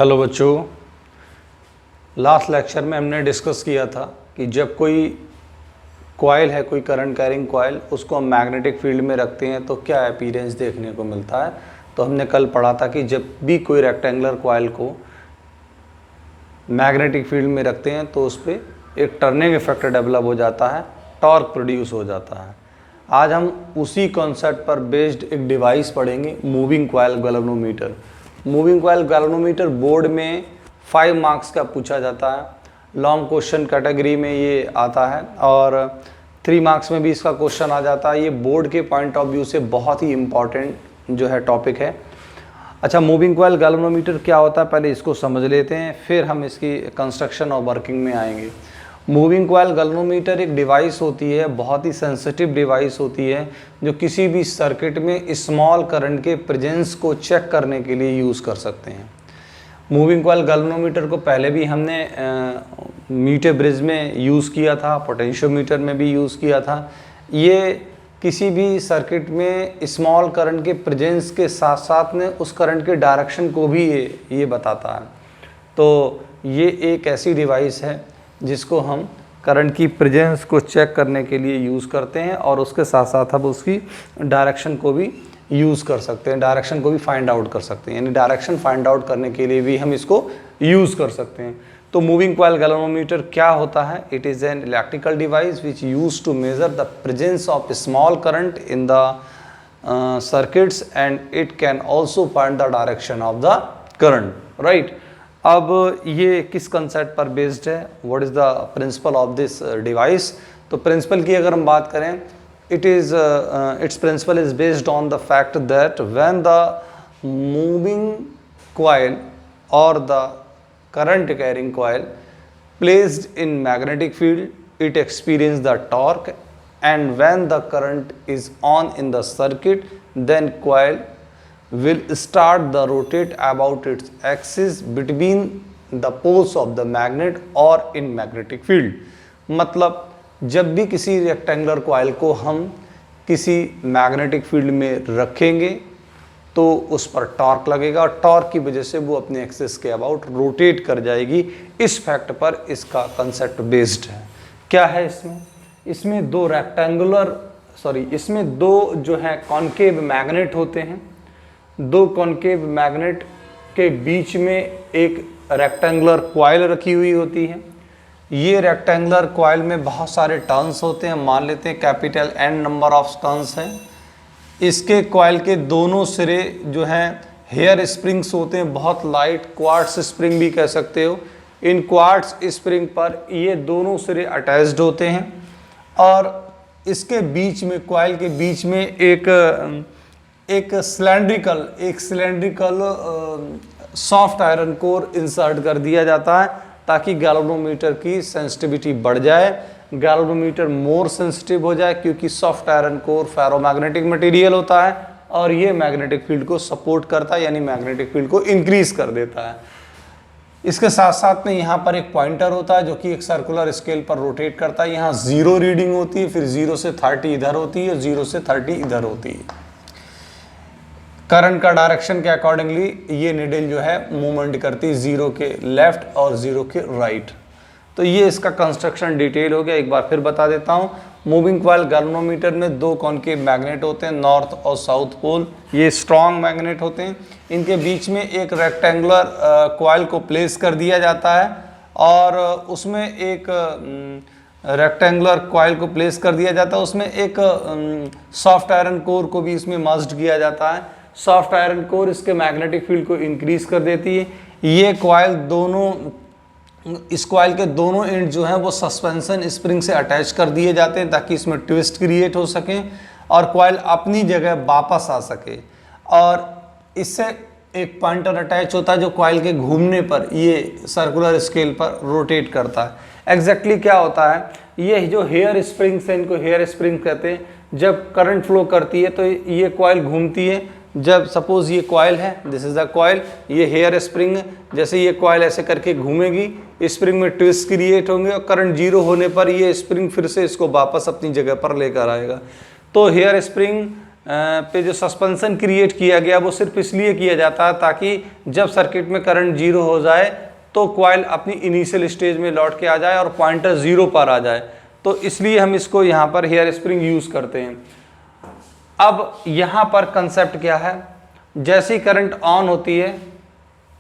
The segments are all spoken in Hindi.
हेलो बच्चों, लास्ट लेक्चर में हमने डिस्कस किया था कि जब कोई कॉइल है, कोई करंट कैरिंग कॉइल, उसको हम मैग्नेटिक फील्ड में रखते हैं तो क्या अपीयरेंस देखने को मिलता है। तो हमने कल पढ़ा था कि जब भी कोई रेक्टेंगुलर कॉइल को मैग्नेटिक फील्ड में रखते हैं तो उस पर एक टर्निंग इफेक्ट डेवलप हो जाता है, टॉर्क प्रोड्यूस हो जाता है। आज हम उसी कॉन्सेप्ट पर बेस्ड एक डिवाइस पढ़ेंगे, moving coil galvanometer. Moving coil galvanometer board में 5 मार्क्स का पूछा जाता है। लॉन्ग क्वेश्चन कैटेगरी में ये आता है और 3 मार्क्स में भी इसका क्वेश्चन आ जाता है। ये बोर्ड के पॉइंट ऑफ व्यू से बहुत ही इम्पॉर्टेंट जो है टॉपिक है। अच्छा, मूविंग कॉइल गैल्वेनोमीटर क्या होता है पहले इसको समझ लेते हैं, फिर हम इसकी कंस्ट्रक्शन और वर्किंग में आएंगे। मूविंग कॉइल गैल्वेनोमीटर एक डिवाइस होती है, बहुत ही सेंसिटिव डिवाइस होती है, जो किसी भी सर्किट में स्मॉल करंट के प्रेजेंस को चेक करने के लिए यूज़ कर सकते हैं। मूविंग कॉइल गैल्वेनोमीटर को पहले भी हमने मीटर ब्रिज में यूज़ किया था, पोटेंशियोमीटर में भी यूज़ किया था। ये किसी भी सर्किट में स्मॉल करंट के प्रेजेंस के साथ साथ में उस करंट के डायरेक्शन को भी ये बताता है। तो ये एक ऐसी डिवाइस है जिसको हम करंट की प्रेजेंस को चेक करने के लिए यूज़ करते हैं और उसके साथ साथ हम उसकी डायरेक्शन को भी यूज़ कर सकते हैं, डायरेक्शन को भी फाइंड आउट कर सकते हैं, यानी डायरेक्शन फाइंड आउट करने के लिए भी हम इसको यूज़ कर सकते हैं। तो मूविंग कॉइल गैल्वेनोमीटर क्या होता है? It is an electrical device which use to measure the presence of small current in the circuits and it can also find the direction of the current, right. अब ये किस कंसेप्ट पर बेस्ड है? What is the principle of this device? तो प्रिंसिपल की अगर हम बात करें, its principle is based on the fact that when the moving coil or the current carrying coil placed in magnetic field, it experiences the torque, and when the current is on in the circuit, then coil will start the rotate about its axis between the poles of the magnet or in magnetic field। मतलब जब भी किसी रेक्टेंगुलर कॉइल को हम किसी मैग्नेटिक फील्ड में रखेंगे तो उस पर टॉर्क लगेगा और टॉर्क की वजह से वो अपने एक्सिस के अबाउट रोटेट कर जाएगी। इस फैक्ट पर इसका कंसेप्ट बेस्ड है। क्या है इसमें इसमें दो जो है कॉन्केव मैग्नेट होते हैं। दो कॉन्केव मैग्नेट के बीच में एक रेक्टेंगुलर कॉइल रखी हुई होती है। ये रेक्टेंगुलर कॉइल में बहुत सारे टर्न्स होते हैं, मान लेते हैं capital N number of turns हैं। इसके कॉइल के दोनों सिरे जो हैं हेयर स्प्रिंग्स होते हैं, बहुत लाइट क्वार्ट्स स्प्रिंग भी कह सकते हो। इन क्वार्ट्स स्प्रिंग पर ये दोनों सिरे अटैच्ड होते हैं और इसके बीच में, कॉइल के बीच में एक cylindrical soft iron core insert कर दिया जाता है ताकि गैल्वेनोमीटर की सेंसिटिविटी बढ़ जाए, गैल्वेनोमीटर मोर सेंसिटिव हो जाए, क्योंकि soft iron core ferromagnetic material होता है और ये मैग्नेटिक फील्ड को सपोर्ट करता है, यानी मैग्नेटिक फील्ड को इंक्रीज कर देता है। इसके साथ साथ में यहाँ पर एक पॉइंटर होता है जो कि एक सर्कुलर स्केल पर रोटेट करता है। यहाँ 0 रीडिंग होती है, फिर 0 से 30 इधर होती है, 0 से 30 इधर होती है। करंट का डायरेक्शन के अकॉर्डिंगली ये निडल जो है मूवमेंट करती है, 0 के लेफ्ट और 0 के राइट। तो ये इसका कंस्ट्रक्शन डिटेल हो गया। एक बार फिर बता देता हूँ। मूविंग कॉइल गैल्वेनोमीटर में 2 कॉन्केव मैग्नेट होते हैं, नॉर्थ और साउथ पोल। ये स्ट्रॉन्ग मैग्नेट होते हैं। इनके बीच में एक रेक्टेंगुलर कॉइल को प्लेस कर दिया जाता है और उसमें एक रेक्टेंगुलर कॉइल को प्लेस कर दिया जाता है, उसमें एक सॉफ्ट आयरन कोर को भी इसमें मर्ज्ड किया जाता है। सॉफ्ट आयरन कोर इसके मैग्नेटिक फील्ड को इंक्रीज कर देती है। ये कॉइल इस कॉइल के दोनों एंड जो है वो सस्पेंशन स्प्रिंग से अटैच कर दिए जाते हैं ताकि इसमें ट्विस्ट क्रिएट हो सके और कॉइल अपनी जगह वापस आ सके। और इससे एक पॉइंटर अटैच होता है जो कॉइल के घूमने पर ये सर्कुलर स्केल पर रोटेट करता है। एग्जैक्टली क्या होता है, ये जो हेयर स्प्रिंग्स हैं, इनको हेयर स्प्रिंग कहते हैं। जब करंट फ्लो करती है तो ये कॉइल घूमती है। जब सपोज ये कॉइल है, दिस इज द कॉइल, ये हेयर स्प्रिंग है, जैसे ये कॉइल ऐसे करके घूमेगी, स्प्रिंग में ट्विस्ट क्रिएट होंगे और करंट 0 होने पर ये स्प्रिंग फिर से इसको वापस अपनी जगह पर लेकर आएगा। तो हेयर स्प्रिंग पे जो सस्पेंशन क्रिएट किया गया वो सिर्फ इसलिए किया जाता है ताकि जब सर्किट में करंट जीरो हो जाए तो कॉइल अपनी इनिशियल स्टेज में लौट के आ जाए और पॉइंटर जीरो पर आ जाए। तो इसलिए हम इसको यहाँ पर हेयर स्प्रिंग यूज़ करते हैं। अब यहाँ पर कंसेप्ट क्या है, जैसी करंट ऑन होती है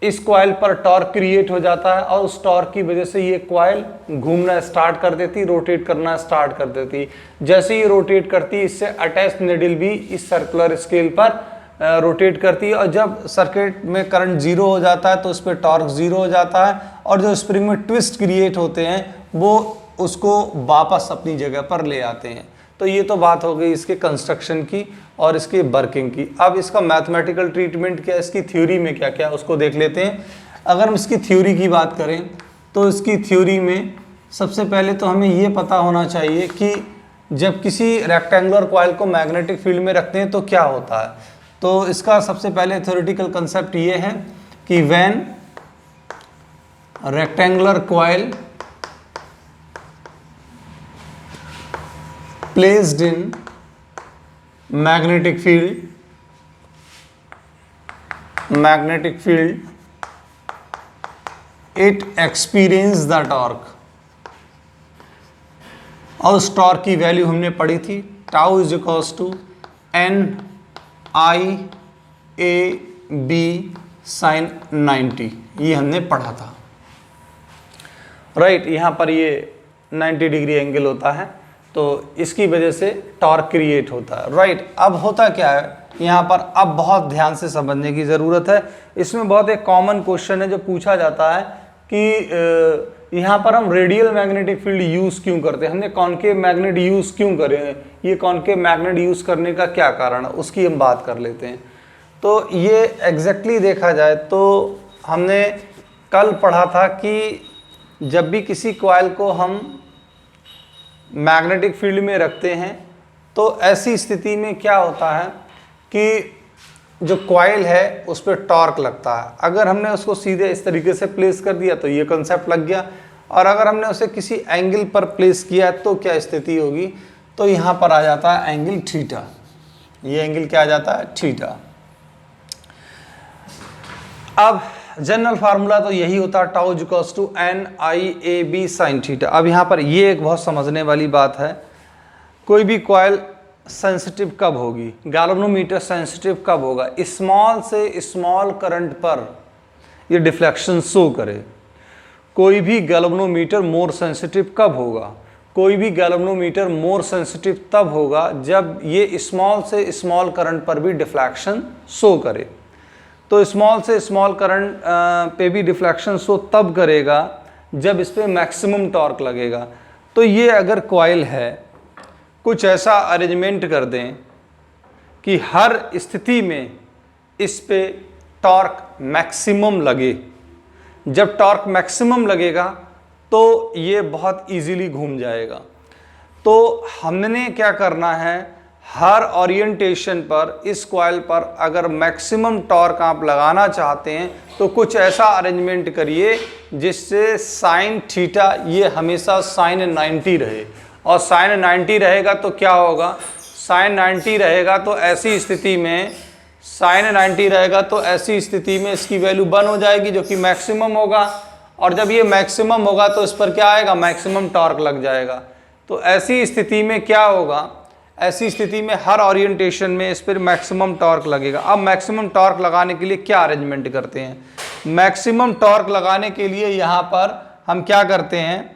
इस कॉइल पर टॉर्क क्रिएट हो जाता है और उस टॉर्क की वजह से ये कॉइल घूमना स्टार्ट कर देती, रोटेट करना स्टार्ट कर देती। जैसे ये रोटेट करती इससे अटैच निडल भी इस सर्कुलर स्केल पर रोटेट करती है और जब सर्किट में करंट जीरो हो जाता है तो उस पर टॉर्क जीरो हो जाता है और जो स्प्रिंग में ट्विस्ट क्रिएट होते हैं वो उसको वापस अपनी जगह पर ले आते हैं। तो ये तो बात हो गई इसके कंस्ट्रक्शन की और इसके वर्किंग की। अब इसका मैथमेटिकल ट्रीटमेंट क्या है, इसकी थ्योरी में क्या क्या उसको देख लेते हैं। अगर हम इसकी थ्योरी की बात करें तो इसकी थ्योरी में सबसे पहले तो हमें ये पता होना चाहिए कि जब किसी रेक्टेंगुलर कॉइल को मैग्नेटिक फील्ड में रखते हैं तो क्या होता है। तो इसका सबसे पहले थ्योरेटिकल कंसेप्ट ये है कि when rectangular coil placed in magnetic field it experience the torque। और उस टॉर्क की वैल्यू हमने पढ़ी थी, tau is equals to N I A B sine 90, ये हमने पढ़ा था, राइट। यहाँ पर ये 90 डिग्री एंगल होता है तो इसकी वजह से टॉर्क क्रिएट होता है, राइट। अब होता क्या है यहाँ पर, अब बहुत ध्यान से समझने की ज़रूरत है। इसमें बहुत एक कॉमन क्वेश्चन है जो पूछा जाता है कि यहाँ पर हम रेडियल मैग्नेटिक फील्ड यूज़ क्यों करते हैं, हमने कॉनकेव मैग्नेट यूज़ क्यों करें, ये कॉनकेव मैग्नेट यूज़ करने का क्या कारण है, उसकी हम बात कर लेते हैं। तो ये एग्जैक्टली देखा जाए तो हमने कल पढ़ा था कि जब भी किसी कॉइल को हम मैग्नेटिक फील्ड में रखते हैं तो ऐसी स्थिति में क्या होता है कि जो कॉइल है उस पर टॉर्क लगता है। अगर हमने उसको सीधे इस तरीके से प्लेस कर दिया तो ये कंसेप्ट लग गया, और अगर हमने उसे किसी एंगल पर प्लेस किया तो क्या स्थिति होगी, तो यहाँ पर आ जाता है एंगल थीटा। ये एंगल क्या आ जाता है, थीटा। अब जनरल फार्मूला तो यही होता है, tau equals to N I A B sine theta. अब यहाँ पर ये एक बहुत समझने वाली बात है, कोई भी कॉइल सेंसिटिव कब होगी, गैल्वेनोमीटर सेंसिटिव कब होगा, स्मॉल से स्मॉल करंट पर ये डिफ्लेक्शन शो करे। कोई भी गैल्वेनोमीटर मोर सेंसिटिव कब होगा, कोई भी गैल्वेनोमीटर मोर सेंसिटिव तब होगा जब ये स्मॉल से स्मॉल करंट पर भी डिफ्लेक्शन शो करे। तो स्मॉल से स्मॉल करंट पे भी डिफ्लेक्शन शो तब करेगा जब इस पर मैक्सिमम टॉर्क लगेगा। तो ये अगर कॉइल है, कुछ ऐसा अरेंजमेंट कर दें कि हर स्थिति में इस पे टॉर्क मैक्सिमम लगे। जब टॉर्क मैक्सिमम लगेगा तो ये बहुत इजीली घूम जाएगा। तो हमने क्या करना है, हर ओरिएंटेशन पर इस कॉइल पर अगर मैक्सिमम टॉर्क आप लगाना चाहते हैं तो कुछ ऐसा अरेंजमेंट करिए जिससे साइन थीटा ये हमेशा साइन 90 रहे। और साइन 90 रहेगा तो क्या होगा, साइन 90 रहेगा तो ऐसी स्थिति में साइन 90 रहेगा तो ऐसी स्थिति में इसकी वैल्यू 1 हो जाएगी जो कि मैक्सिमम होगा। और जब ये मैक्सिमम होगा तो इस पर क्या आएगा, मैक्सिमम टॉर्क लग जाएगा। तो ऐसी स्थिति में क्या होगा, ऐसी स्थिति में हर ओरिएंटेशन में इस पर मैक्सिमम टॉर्क लगेगा। अब मैक्सिमम टॉर्क लगाने के लिए क्या अरेंजमेंट करते हैं, मैक्सिमम टॉर्क लगाने के लिए यहाँ पर हम क्या करते हैं,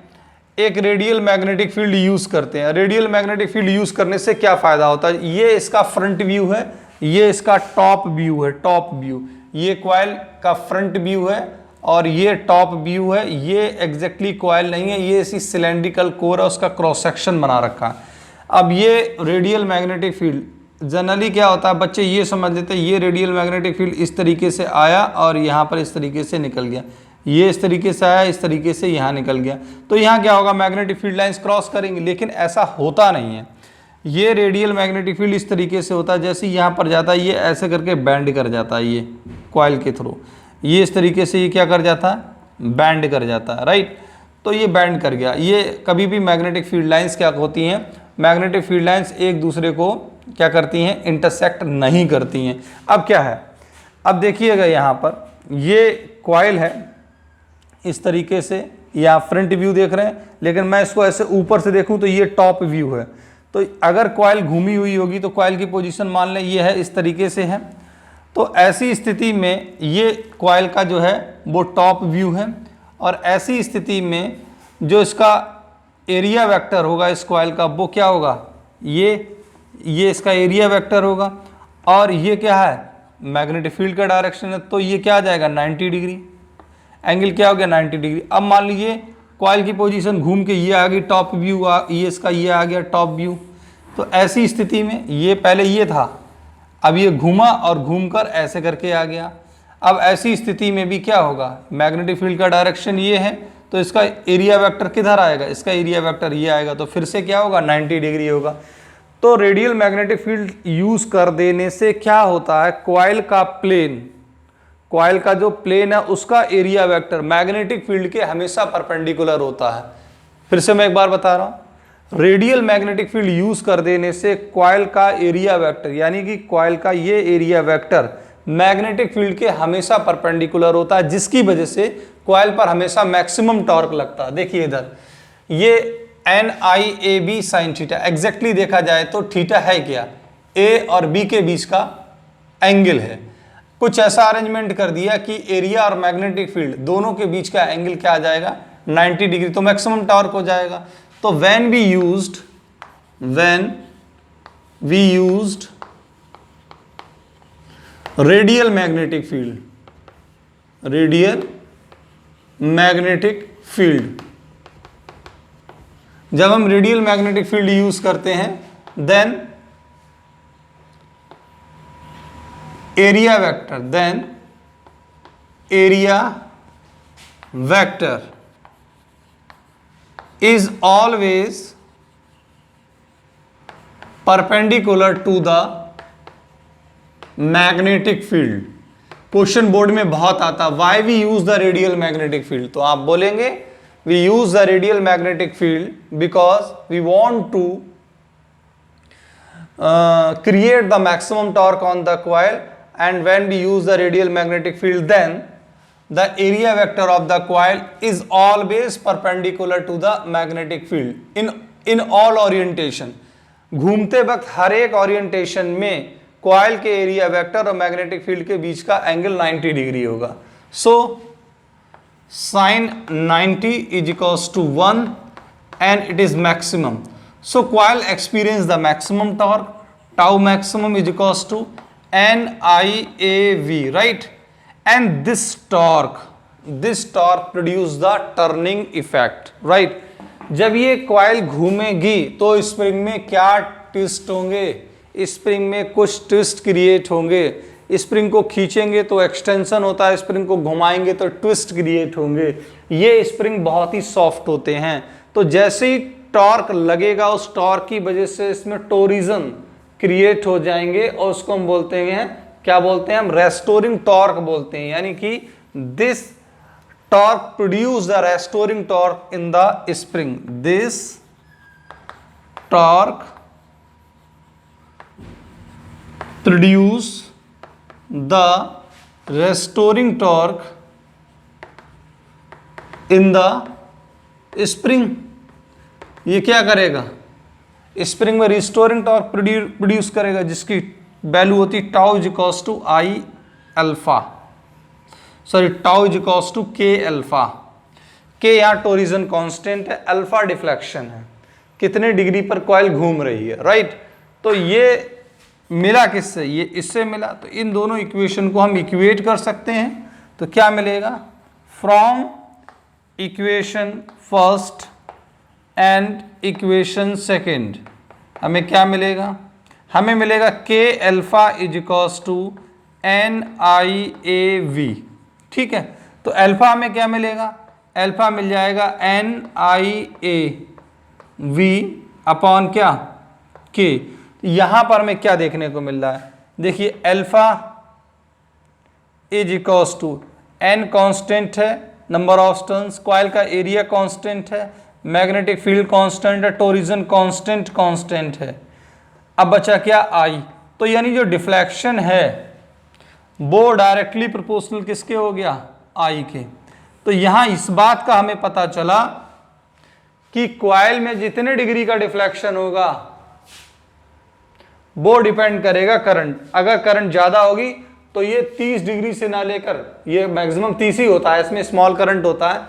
एक रेडियल मैग्नेटिक फील्ड यूज़ करते हैं। रेडियल मैग्नेटिक फील्ड यूज़ करने से क्या फ़ायदा होता है, ये इसका फ्रंट व्यू है, ये इसका टॉप व्यू है, टॉप व्यू, ये कॉइल का फ्रंट व्यू है और ये टॉप व्यू है। ये एग्जैक्टली कॉइल नहीं है, ये इसी सिलेंड्रिकल कोर है, उसका क्रॉस सेक्शन बना रखा है। अब ये रेडियल मैग्नेटिक फील्ड जनरली क्या होता है, बच्चे ये समझ लेते हैं ये रेडियल मैग्नेटिक फील्ड इस तरीके से आया और यहाँ पर इस तरीके से निकल गया, ये इस तरीके से आया, इस तरीके से यहाँ निकल गया। तो यहाँ क्या होगा, मैग्नेटिक फील्ड लाइंस क्रॉस करेंगे, लेकिन ऐसा होता नहीं है। ये रेडियल मैग्नेटिक फील्ड इस तरीके से होता है, जैसे यहाँ पर जाता है ये ऐसे करके बैंड कर जाता है, ये कॉइल के थ्रू ये इस तरीके से ये क्या कर जाता है, बैंड कर जाता है, राइट। तो ये बैंड कर गया। ये कभी भी मैग्नेटिक फील्ड लाइंस क्या होती हैं, मैग्नेटिक फील्ड लाइंस एक दूसरे को क्या करती हैं, इंटरसेक्ट नहीं करती हैं। अब क्या है, अब देखिएगा यहाँ पर ये कॉइल है इस तरीके से, या फ्रंट व्यू देख रहे हैं, लेकिन मैं इसको ऐसे ऊपर से देखूं तो ये टॉप व्यू है। तो अगर कॉइल घूमी हुई होगी तो कॉइल की पोजीशन मान लें ये है, इस तरीके से है। तो ऐसी स्थिति में ये कॉइल का जो है वो टॉप व्यू है, और ऐसी स्थिति में जो इसका एरिया वेक्टर होगा इस कॉइल का वो क्या होगा, ये इसका एरिया वेक्टर होगा, और ये क्या है, मैग्नेटिक फील्ड का डायरेक्शन है। तो ये क्या आ जाएगा, 90 डिग्री, एंगल क्या हो गया, 90 डिग्री। अब मान लीजिए कॉइल की पोजीशन घूम के ये आ गई टॉप व्यू, ये इसका ये आ गया टॉप व्यू। तो ऐसी स्थिति में ये पहले ये था, अब ये घूमा और घूमकर ऐसे करके आ गया। अब ऐसी स्थिति में भी क्या होगा, मैग्नेटिक फील्ड का डायरेक्शन ये है, तो इसका एरिया वेक्टर किधर आएगा, इसका एरिया वेक्टर ये आएगा, तो फिर से क्या होगा, 90 डिग्री होगा। तो रेडियल मैग्नेटिक फील्ड यूज कर देने से क्या होता है, कॉइल का प्लेन, कॉइल का जो प्लेन है उसका एरिया वेक्टर मैग्नेटिक फील्ड के हमेशा परपेंडिकुलर होता है। फिर से मैं एक बार बता रहा हूं, रेडियल मैग्नेटिक फील्ड यूज कर देने से कॉइल का एरिया वेक्टर, यानी कि कॉइल का ये एरिया वेक्टर मैग्नेटिक फील्ड के हमेशा परपेंडिकुलर होता है, जिसकी वजह से कॉइल पर हमेशा मैक्सिमम टॉर्क लगता है। देखिए इधर ये NIAB साइन थीटा, एग्जैक्टली देखा जाए तो थीटा है क्या, ए और बी के बीच का एंगल है। कुछ ऐसा अरेंजमेंट कर दिया कि एरिया और मैग्नेटिक फील्ड दोनों के बीच का एंगल क्या आ जाएगा, 90 डिग्री, तो मैक्सिमम टॉर्क हो जाएगा। तो when we used radial magnetic field, जब हम रेडियल मैग्नेटिक फील्ड यूज करते हैं then area vector is always perpendicular to the magnetic field। Question board में बहुत आता, why we use the radial magnetic field, तो आप बोलेंगे we use the radial magnetic field because we want to create the maximum torque on the coil, and when we use the radial magnetic field then the area vector of the coil is always perpendicular to the magnetic field in all orientation। घूमते वक्त हर एक ओरिएंटेशन में कॉइल के एरिया वेक्टर और मैग्नेटिक फील्ड के बीच का एंगल 90 डिग्री होगा। सो sin 90 is equals to 1 and it is maximum। so coil experience the maximum torque, tau maximum is equals to NIAV, right? And this torque produce the turning effect, right? जब ये कॉइल घूमेगी तो स्प्रिंग में क्या ट्विस्ट होंगे, स्प्रिंग में कुछ ट्विस्ट क्रिएट होंगे। स्प्रिंग को खींचेंगे तो एक्सटेंशन होता है, स्प्रिंग को घुमाएंगे तो ट्विस्ट क्रिएट होंगे। ये स्प्रिंग बहुत ही सॉफ्ट होते हैं, तो जैसे ही टॉर्क लगेगा उस टॉर्क की वजह से इसमें टोरिज्म क्रिएट हो जाएंगे, और उसको हम बोलते हैं, क्या बोलते हैं हम, रेस्टोरिंग टॉर्क बोलते हैं। यानी कि this torque produce the restoring torque in the spring, this torque produce the restoring torque in the spring. ये क्या करेगा, स्प्रिंग में रिस्टोरिंग टॉर्क प्रोड्यूस करेगा, जिसकी वैल्यू होती tau is equals to I alpha, sorry tau is equals to K alpha. K यहाँ टोरिजन कांस्टेंट है, अल्फा डिफ्लेक्शन है, कितने डिग्री पर कॉइल घूम रही है, राइट? तो ये मिला किससे, ये इससे मिला, तो इन दोनों इक्वेशन को हम इक्वेट कर सकते हैं। तो क्या मिलेगा, from equation first and equation second हमें क्या मिलेगा, हमें मिलेगा K alpha is equals to NIAV, ठीक है। तो अल्फा हमें क्या मिलेगा, अल्फा मिल जाएगा NIAV अपॉन क्या, के। यहां पर हमें क्या देखने को मिल रहा है, देखिए alpha is equals to N constant है, नंबर ऑफ टर्न्स, कॉइल का एरिया कांस्टेंट है, मैग्नेटिक फील्ड कांस्टेंट है, टोरिजन कांस्टेंट है। अब बचा क्या, आई। तो यानी जो डिफ्लेक्शन है वो डायरेक्टली प्रोपोर्शनल किसके हो गया, आई के। तो यहां इस बात का हमें पता चला कि कॉइल में जितने डिग्री का डिफ्लेक्शन होगा वो डिपेंड करेगा करंट। अगर करंट ज्यादा होगी तो ये 30 डिग्री से ना लेकर, ये मैक्सिमम 30 ही होता है, इसमें स्मॉल करंट होता है।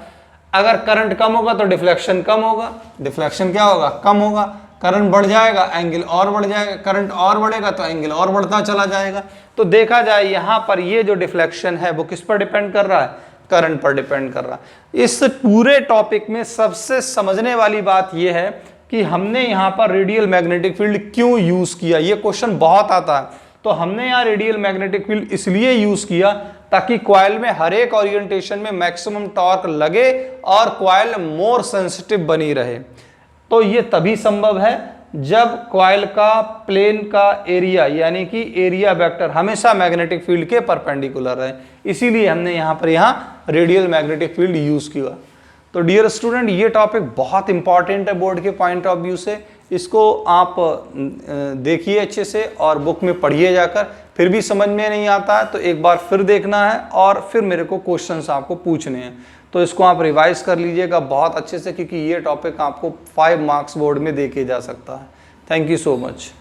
अगर करंट कम होगा तो डिफ्लेक्शन कम होगा, डिफ्लेक्शन क्या होगा, कम होगा। करंट बढ़ जाएगा, एंगल और बढ़ जाएगा, करंट और बढ़ेगा तो एंगल और बढ़ता चला जाएगा। तो देखा जाए यहां पर ये जो डिफ्लेक्शन है वो किस पर डिपेंड कर रहा है, करंट पर डिपेंड कर रहा है। इस पूरे टॉपिक में सबसे समझने वाली बात यह है कि हमने यहां पर रेडियल मैग्नेटिक फील्ड क्यों यूज किया। ये क्वेश्चन बहुत आता है। तो हमने यहां रेडियल मैग्नेटिक फील्ड इसलिए यूज किया ताकि कॉइल में हर एक ओरिएंटेशन में मैक्सिमम टॉर्क लगे और कॉइल मोर सेंसिटिव बनी रहे। तो ये तभी संभव है जब कॉइल का प्लेन का एरिया यानी कि एरिया वेक्टर हमेशा मैग्नेटिक फील्ड के परपेंडिकुलर रहे। इसीलिए हमने यहाँ पर रेडियल मैग्नेटिक फील्ड यूज किया। तो डियर स्टूडेंट, ये टॉपिक बहुत इंपॉर्टेंट है बोर्ड के पॉइंट ऑफ व्यू से। इसको आप देखिए अच्छे से और बुक में पढ़िए जाकर। फिर भी समझ में नहीं आता है तो एक बार फिर देखना है और फिर मेरे को क्वेश्चंस आपको पूछने हैं। तो इसको आप रिवाइज कर लीजिएगा बहुत अच्छे से, क्योंकि ये टॉपिक आपको 5 मार्क्स बोर्ड में देके जा सकता है। Thank you so much.